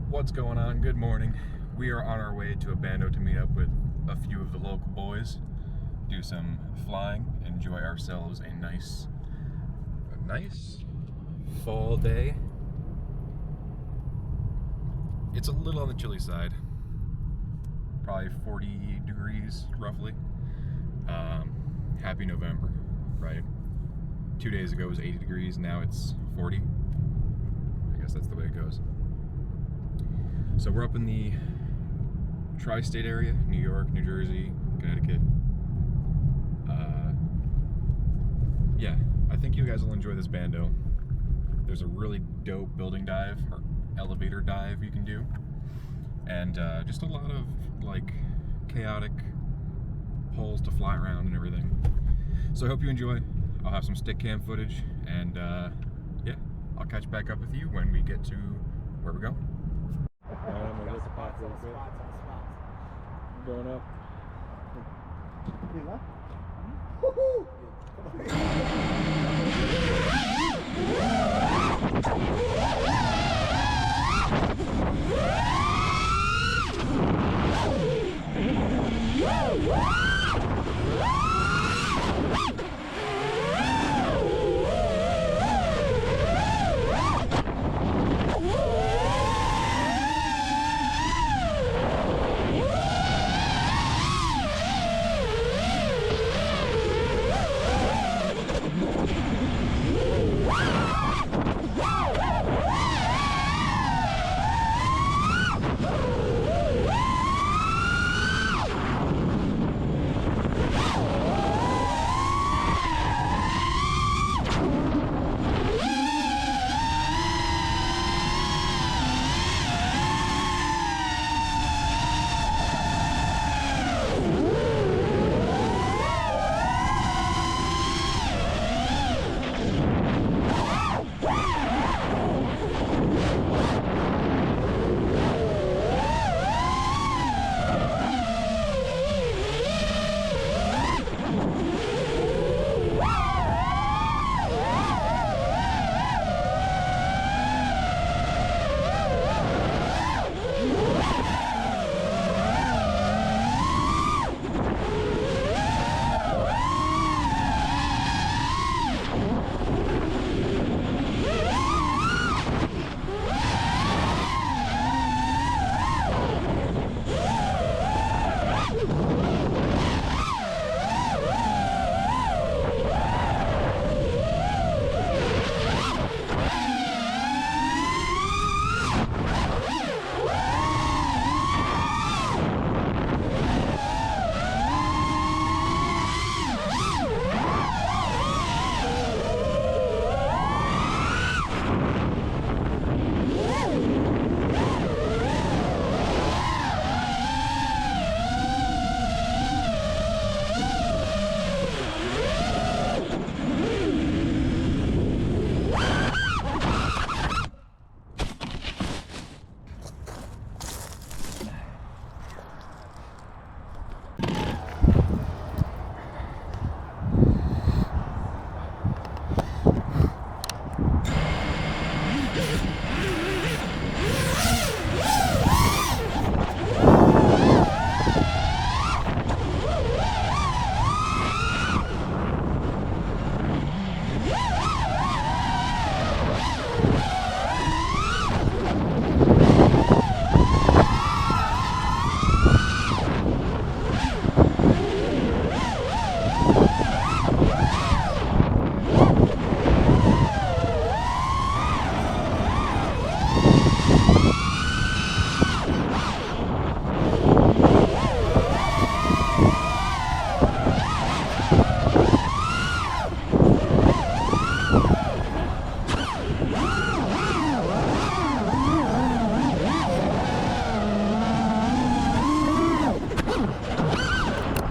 What's going on? Good morning. We are on our way to a bando to meet up with a few of the local boys, do some flying, enjoy ourselves a nice fall day. It's a little on the chilly side, probably 40 degrees roughly. Happy November, right? 2 days ago it was 80 degrees, now it's 40. I guess that's the way it goes. So we're up in the tri-state area, New York, New Jersey, Connecticut. Yeah, I think you guys will enjoy this bando. There's a really dope building dive, or elevator dive you can do. And just a lot of like chaotic poles to fly around and everything. So I hope you enjoy. I'll have some stick cam footage, and yeah, I'll catch back up with you when we get to where we're going. I'm gonna hit the pot real quick. Going up. You what?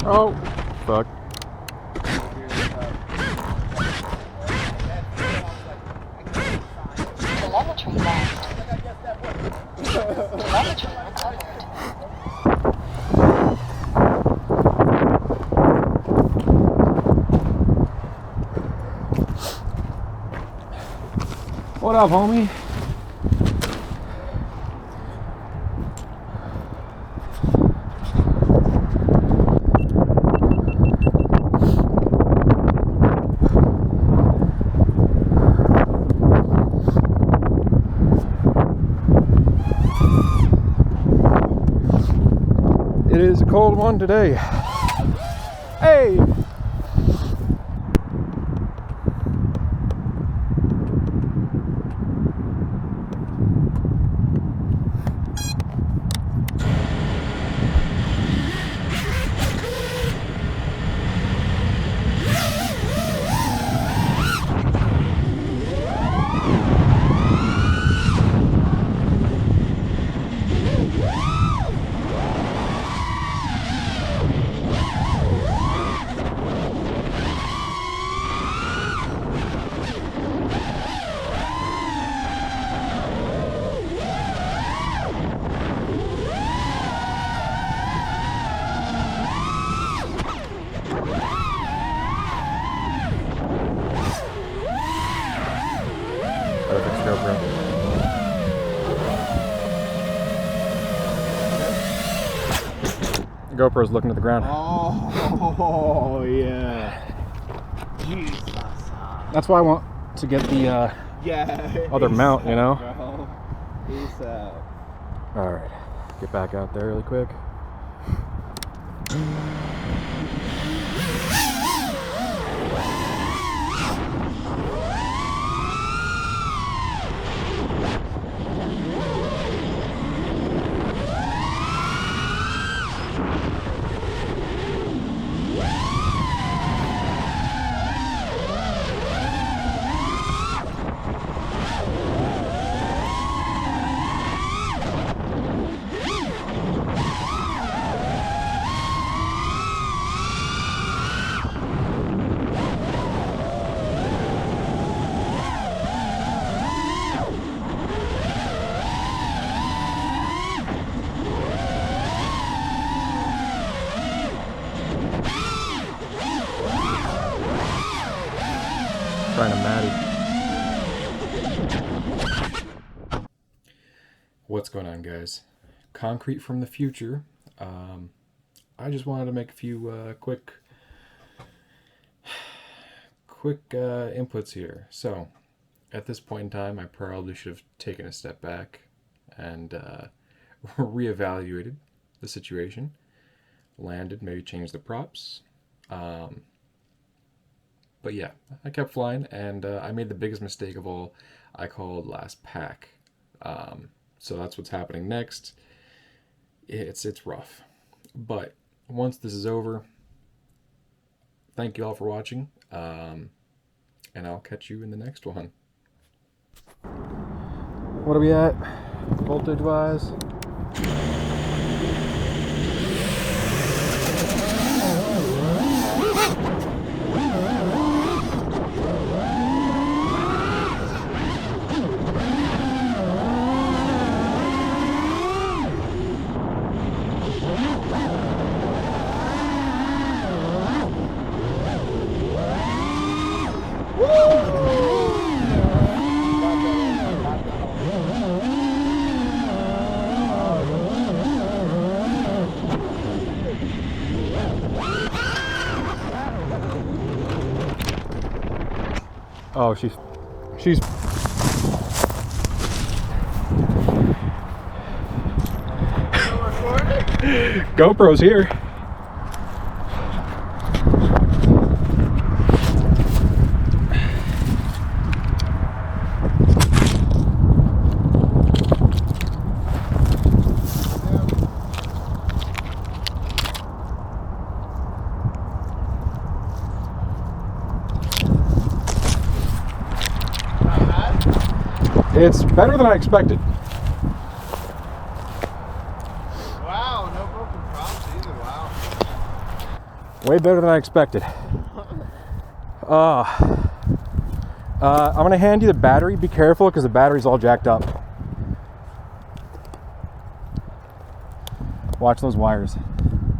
Oh, fuck. Telemetry lost. Telemetry recovered. What up, homie? It is a cold one today. Hey! GoPro's looking at the ground. Oh yeah. Jesus. That's why I want to get the other mount, you know? Bro. Peace out. Alright, get back out there really quick. Trying to Maddie. What's going on, guys? Concrete from the future. I just wanted to make a few quick inputs here. So, at this point in time, I probably should have taken a step back and reevaluated the situation. Landed, maybe changed the props. But yeah, I kept flying, and I made the biggest mistake of all. I called last pack. So that's what's happening next. It's rough. But once this is over, thank you all for watching, and I'll catch you in the next one. What are we at, voltage-wise? Oh, she's GoPro's here. It's better than I expected. Wow, no broken props either. Wow. Way better than I expected. I'm gonna hand you the battery. Be careful because the battery's all jacked up. Watch those wires.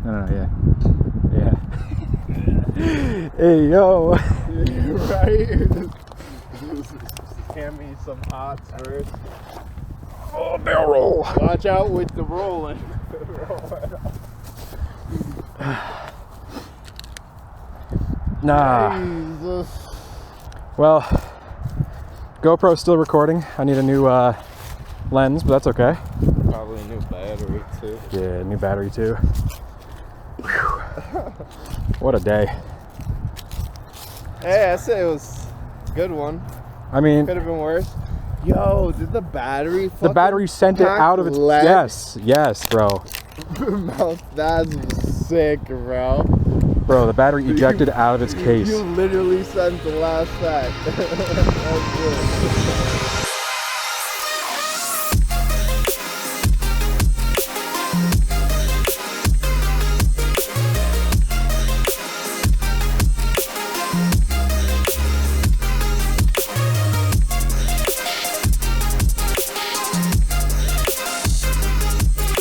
No, yeah. Hey, yo. Right? Hand me some hots first. Oh, barrel roll. Watch out with the rolling. Nah. Jesus. Well, GoPro's still recording. I need a new lens, but that's okay. Probably a new battery too. Yeah, new battery too. What a day. Hey, I say it was a good one. I mean, Could have been worse. Yo, did the battery the battery sent it out of its... lead? Yes, bro. That's sick, bro. Bro, the battery ejected out of its case. You literally sent the last sack. That's good.